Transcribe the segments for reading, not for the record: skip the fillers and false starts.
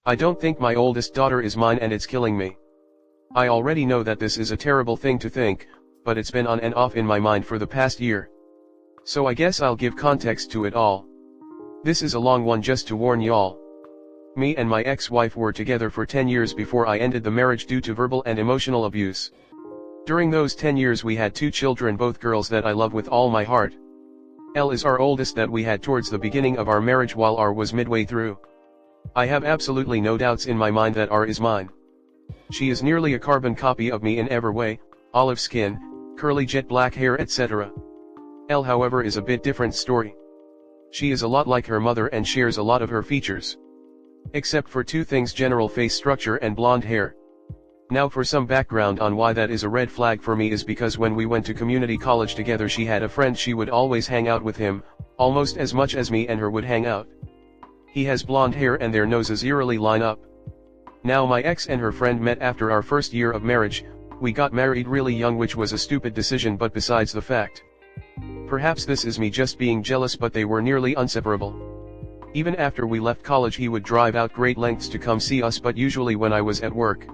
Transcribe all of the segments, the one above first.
I don't think my oldest daughter is mine and it's killing me. I already know that this is a terrible thing to think, but it's been on and off in my mind for the past year. So I guess I'll give context to it all. This is a long one just to warn y'all. Me and my ex-wife were together for 10 years before I ended the marriage due to verbal and emotional abuse. During those 10 years we had 2 children, both girls that I love with all my heart. Elle is our oldest that we had towards the beginning of our marriage while R was midway through. I have absolutely no doubts in my mind that R is mine. She is nearly a carbon copy of me in every way, olive skin, curly jet black hair etc. Elle however is a bit different story. She is a lot like her mother and shares a lot of her features. Except for 2 things: general face structure and blonde hair. Now for some background on why that is a red flag for me is because when we went to community college together she had a friend, she would always hang out with him, almost as much as me and her would hang out. He has blonde hair and their noses eerily line up. Now my ex and her friend met after our first year of marriage. We got married really young, which was a stupid decision, but besides the fact. Perhaps this is me just being jealous, but they were nearly inseparable. Even after we left college he would drive out great lengths to come see us, but usually when I was at work.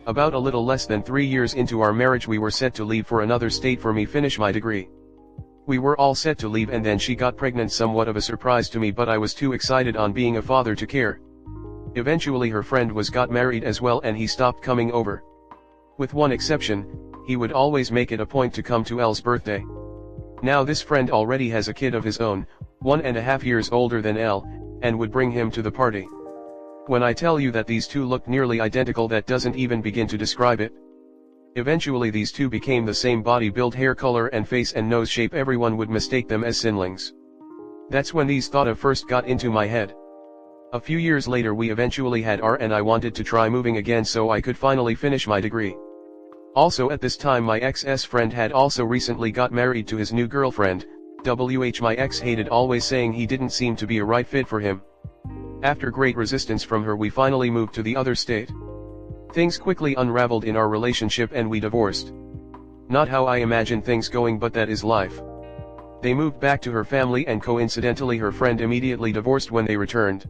About a little less than 3 years into our marriage we were set to leave for another state for me finish my degree. We were all set to leave and then she got pregnant, somewhat of a surprise to me, but I was too excited on being a father to care. Eventually her friend got married as well and he stopped coming over. With one exception, he would always make it a point to come to Elle's birthday. Now this friend already has a kid of his own, 1.5 years older than Elle, and would bring him to the party. When I tell you that these 2 looked nearly identical, that doesn't even begin to describe it. Eventually these 2 became the same body build, hair color and face and nose shape. Everyone would mistake them as siblings. That's when these thoughts first got into my head. A few years later we eventually had R and I wanted to try moving again so I could finally finish my degree. Also at this time my ex's friend had also recently got married to his new girlfriend, my ex hated always saying he didn't seem to be a right fit for him. After great resistance from her we finally moved to the other state. Things quickly unraveled in our relationship and we divorced. Not how I imagined things going, but that is life. They moved back to her family and coincidentally her friend immediately divorced when they returned.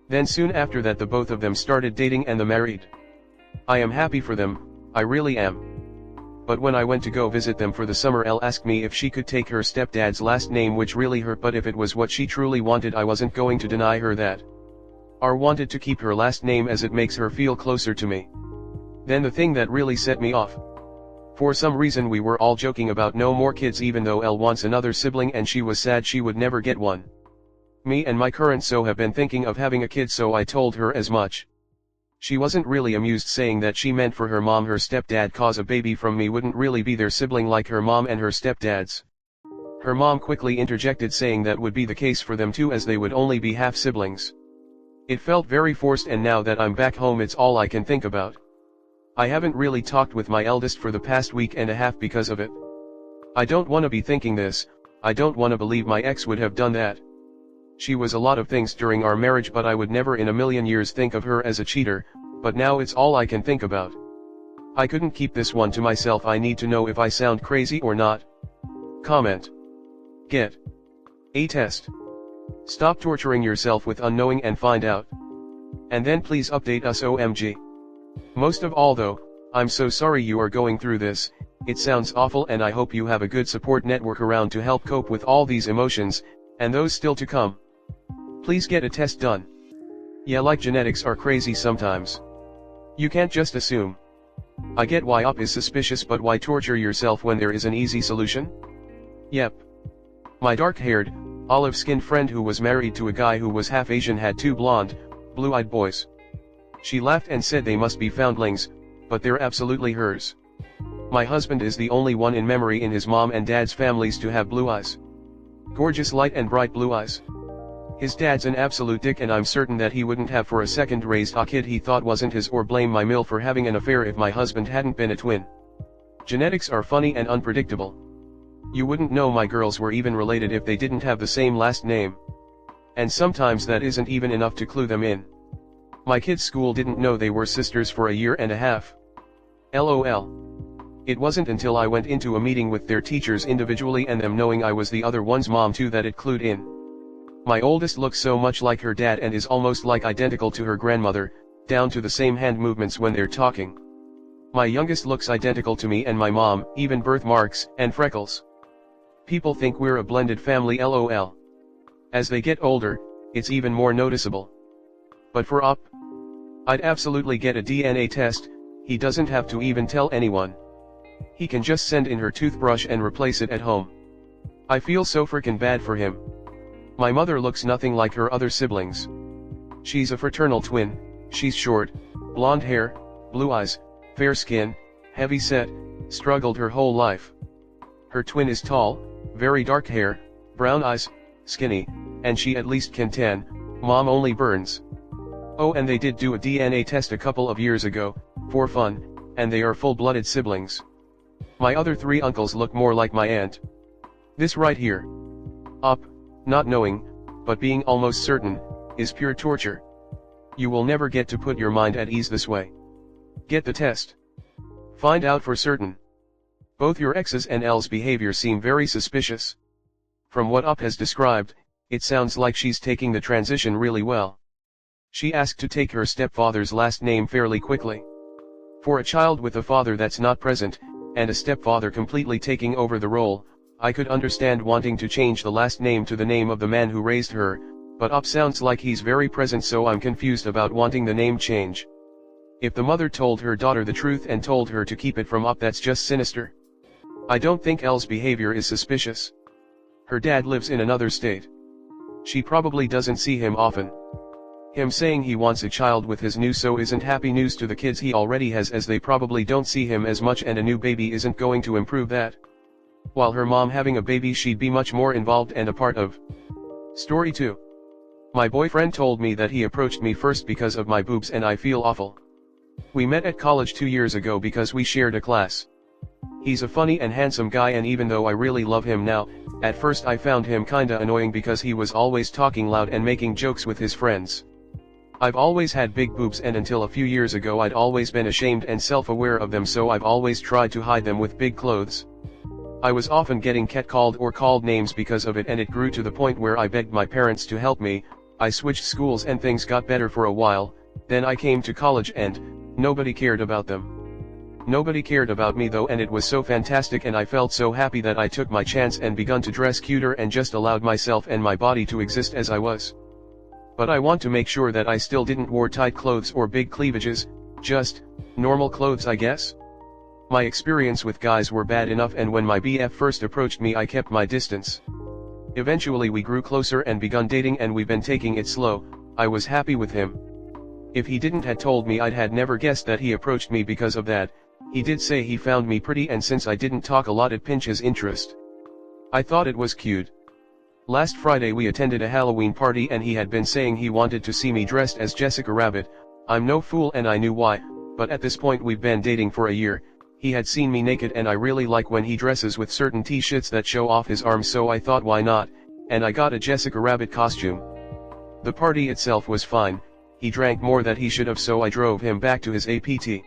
Then soon after that the both of them started dating and they married. I am happy for them, I really am. But when I went to go visit them for the summer, Elle asked me if she could take her stepdad's last name, which really hurt, but if it was what she truly wanted I wasn't going to deny her that. R wanted to keep her last name as it makes her feel closer to me. Then the thing that really set me off. For some reason we were all joking about no more kids, even though Elle wants another sibling and she was sad she would never get one. Me and my current so have been thinking of having a kid, so I told her as much. She wasn't really amused, saying that she meant for her mom her stepdad, cause a baby from me wouldn't really be their sibling like her mom and her stepdads. Her mom quickly interjected saying that would be the case for them too, as they would only be half siblings. It felt very forced, and now that I'm back home it's all I can think about. I haven't really talked with my eldest for the past week and a half because of it. I don't want to be thinking this, I don't want to believe my ex would have done that. She was a lot of things during our marriage, but I would never in a million years think of her as a cheater, but now it's all I can think about. I couldn't keep this one to myself. I need to know if I sound crazy or not. Comment. Get a test. Stop torturing yourself with unknowing and find out. And then please update us, OMG. Most of all though, I'm so sorry you are going through this. It sounds awful and I hope you have a good support network around to help cope with all these emotions, and those still to come. Please get a test done. Yeah, like genetics are crazy sometimes. You can't just assume. I get why OP is suspicious, but why torture yourself when there is an easy solution? Yep. My dark-haired, olive-skinned friend who was married to a guy who was half Asian had 2 blonde, blue-eyed boys. She laughed and said they must be foundlings, but they're absolutely hers. My husband is the only one in memory in his mom and dad's families to have blue eyes. Gorgeous light and bright blue eyes. His dad's an absolute dick, and I'm certain that he wouldn't have for a second raised a kid he thought wasn't his or blame my mill for having an affair if my husband hadn't been a twin. Genetics are funny and unpredictable. You wouldn't know my girls were even related if they didn't have the same last name. And sometimes that isn't even enough to clue them in. My kids' school didn't know they were sisters for a year and a half. LOL. It wasn't until I went into a meeting with their teachers individually and them knowing I was the other one's mom too that it clued in. My oldest looks so much like her dad and is almost like identical to her grandmother, down to the same hand movements when they're talking. My youngest looks identical to me and my mom, even birthmarks and freckles. People think we're a blended family lol. As they get older, it's even more noticeable. But for Up, I'd absolutely get a DNA test. He doesn't have to even tell anyone. He can just send in her toothbrush and replace it at home. I feel so frickin' bad for him. My mother looks nothing like her other siblings. She's a fraternal twin. She's short, blonde hair, blue eyes, fair skin, heavy set, struggled her whole life. Her twin is tall, very dark hair, brown eyes, skinny, and she at least can tan. Mom only burns. Oh, and they did do a DNA test a couple of years ago, for fun, and they are full-blooded siblings. My other 3 uncles look more like my aunt. This right here. Up, not knowing, but being almost certain, is pure torture. You will never get to put your mind at ease this way. Get the test. Find out for certain. Both your ex's and Elle's behavior seem very suspicious. From what Up has described, it sounds like she's taking the transition really well. She asked to take her stepfather's last name fairly quickly. For a child with a father that's not present, and a stepfather completely taking over the role, I could understand wanting to change the last name to the name of the man who raised her, but Up sounds like he's very present, so I'm confused about wanting the name change. If the mother told her daughter the truth and told her to keep it from Up, that's just sinister. I don't think Elle's behavior is suspicious. Her dad lives in another state. She probably doesn't see him often. Him saying he wants a child with his new so isn't happy news to the kids he already has, as they probably don't see him as much, and a new baby isn't going to improve that. While her mom having a baby, she'd be much more involved and a part of. Story 2. My boyfriend told me that he approached me first because of my boobs, and I feel awful. We met at college 2 years ago because we shared a class. He's a funny and handsome guy, and even though I really love him now, at first I found him kinda annoying because he was always talking loud and making jokes with his friends. I've always had big boobs, and until a few years ago I'd always been ashamed and self-aware of them, so I've always tried to hide them with big clothes. I was often getting catcalled or called names because of it, and it grew to the point where I begged my parents to help me. I switched schools and things got better for a while, then I came to college and nobody cared about them. Nobody cared about me though, and it was so fantastic, and I felt so happy that I took my chance and begun to dress cuter and just allowed myself and my body to exist as I was. But I want to make sure that I still didn't wear tight clothes or big cleavages, just normal clothes, I guess. My experience with guys were bad enough, and when my BF first approached me I kept my distance. Eventually we grew closer and begun dating, and we've been taking it slow. I was happy with him. If he didn't had told me, I'd had never guessed that he approached me because of that. He did say he found me pretty, and since I didn't talk a lot it pinched his interest. I thought it was cute. Last Friday we attended a Halloween party, and he had been saying he wanted to see me dressed as Jessica Rabbit. I'm no fool and I knew why, but at this point we've been dating for a year. He had seen me naked, and I really like when he dresses with certain t-shirts that show off his arms, so I thought why not, and I got a Jessica Rabbit costume. The party itself was fine. He drank more than he should have, so I drove him back to his APT.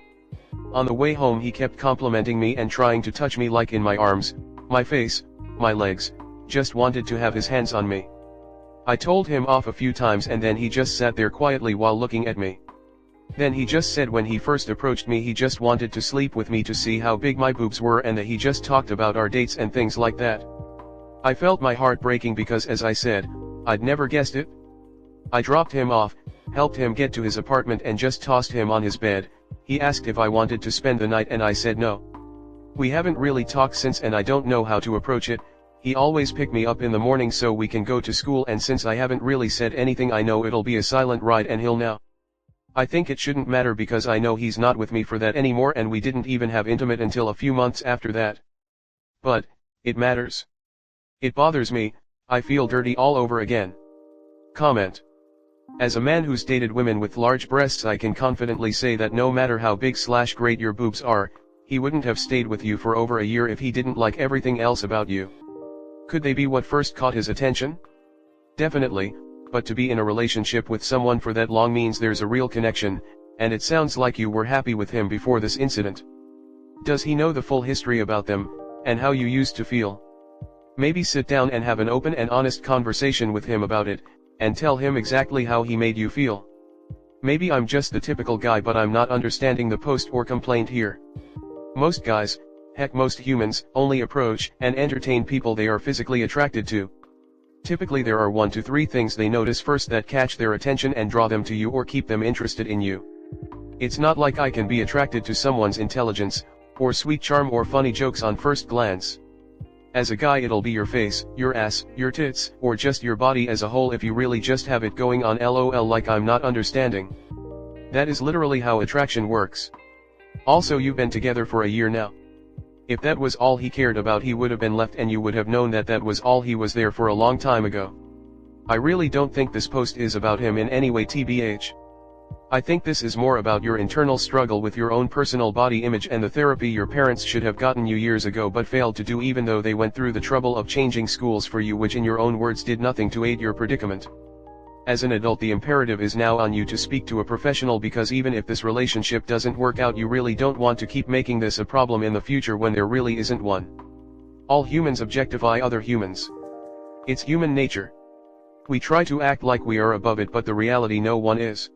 On the way home he kept complimenting me and trying to touch me, like in my arms, my face, my legs, just wanted to have his hands on me. I told him off a few times, and then he just sat there quietly while looking at me. Then he just said when he first approached me he just wanted to sleep with me to see how big my boobs were, and that he just talked about our dates and things like that. I felt my heart breaking because, as I said, I'd never guessed it. I dropped him off, helped him get to his apartment, and just tossed him on his bed. He asked if I wanted to spend the night, and I said no. We haven't really talked since, and I don't know how to approach it. He always pick me up in the morning so we can go to school, and since I haven't really said anything I know it'll be a silent ride, and he'll know. I think it shouldn't matter because I know he's not with me for that anymore, and we didn't even have intimate until a few months after that. But it matters. It bothers me. I feel dirty all over again. Comment. As a man who's dated women with large breasts, I can confidently say that no matter how big/great your boobs are, he wouldn't have stayed with you for over a year if he didn't like everything else about you. Could they be what first caught his attention? Definitely, but to be in a relationship with someone for that long means there's a real connection, and it sounds like you were happy with him before this incident. Does he know the full history about them, and how you used to feel? Maybe sit down and have an open and honest conversation with him about it, and tell him exactly how he made you feel. Maybe I'm just the typical guy, but I'm not understanding the post or complaint here. Most guys, heck most humans, only approach and entertain people they are physically attracted to. Typically there are 1 to 3 things they notice first that catch their attention and draw them to you or keep them interested in you. It's not like I can be attracted to someone's intelligence, or sweet charm or funny jokes on first glance. As a guy it'll be your face, your ass, your tits, or just your body as a whole if you really just have it going on. LOL, like I'm not understanding. That is literally how attraction works. Also, you've been together for a year now. If that was all he cared about, he would have been left and you would have known that that was all. He was there for a long time ago. I really don't think this post is about him in any way, TBH. I think this is more about your internal struggle with your own personal body image and the therapy your parents should have gotten you years ago but failed to do, even though they went through the trouble of changing schools for you, which in your own words did nothing to aid your predicament. As an adult, the imperative is now on you to speak to a professional, because even if this relationship doesn't work out, you really don't want to keep making this a problem in the future when there really isn't one. All humans objectify other humans. It's human nature. We try to act like we are above it, but the reality, no one is.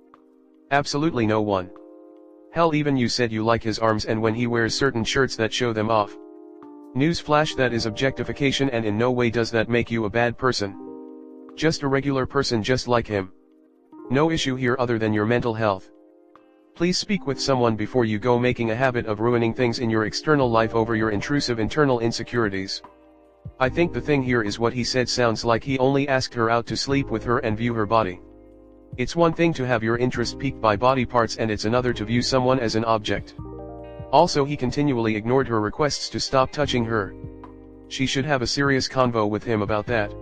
Absolutely no one. Hell, even you said you like his arms and when he wears certain shirts that show them off. Newsflash, that is objectification, and in no way does that make you a bad person. Just a regular person just like him. No issue here other than your mental health. Please speak with someone before you go making a habit of ruining things in your external life over your intrusive internal insecurities. I think the thing here is what he said sounds like he only asked her out to sleep with her and view her body. It's one thing to have your interest piqued by body parts, and it's another to view someone as an object. Also, he continually ignored her requests to stop touching her. She should have a serious convo with him about that.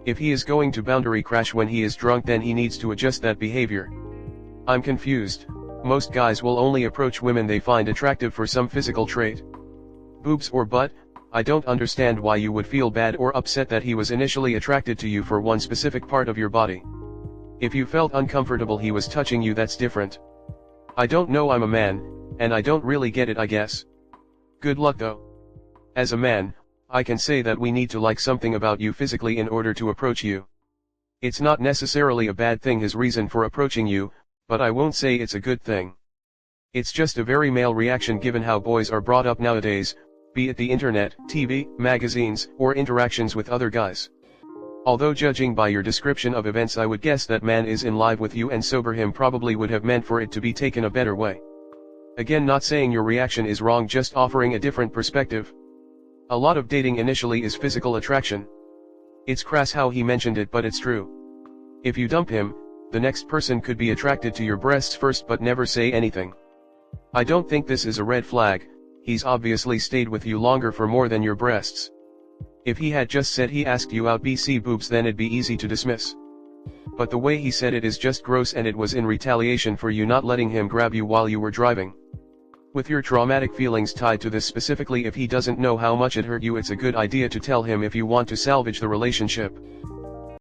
If he is going to boundary crash when he is drunk, then he needs to adjust that behavior. I'm confused. Most guys will only approach women they find attractive for some physical trait. Boobs or butt. I don't understand why you would feel bad or upset that he was initially attracted to you for one specific part of your body. If you felt uncomfortable he was touching you, that's different. I don't know, I'm a man, and I don't really get it, I guess. Good luck though. As a man, I can say that we need to like something about you physically in order to approach you. It's not necessarily a bad thing, his reason for approaching you, but I won't say it's a good thing. It's just a very male reaction given how boys are brought up nowadays, be it the internet, TV, magazines, or interactions with other guys. Although judging by your description of events I would guess that man is in live with you and sober, him probably would have meant for it to be taken a better way. Again, not saying your reaction is wrong, just offering a different perspective. A lot of dating initially is physical attraction. It's crass how he mentioned it, but it's true. If you dump him, the next person could be attracted to your breasts first but never say anything. I don't think this is a red flag. He's obviously stayed with you longer for more than your breasts. If he had just said he asked you out BC boobs, then it'd be easy to dismiss. But the way he said it is just gross, and it was in retaliation for you not letting him grab you while you were driving. With your traumatic feelings tied to this specifically, if he doesn't know how much it hurt you, it's a good idea to tell him if you want to salvage the relationship.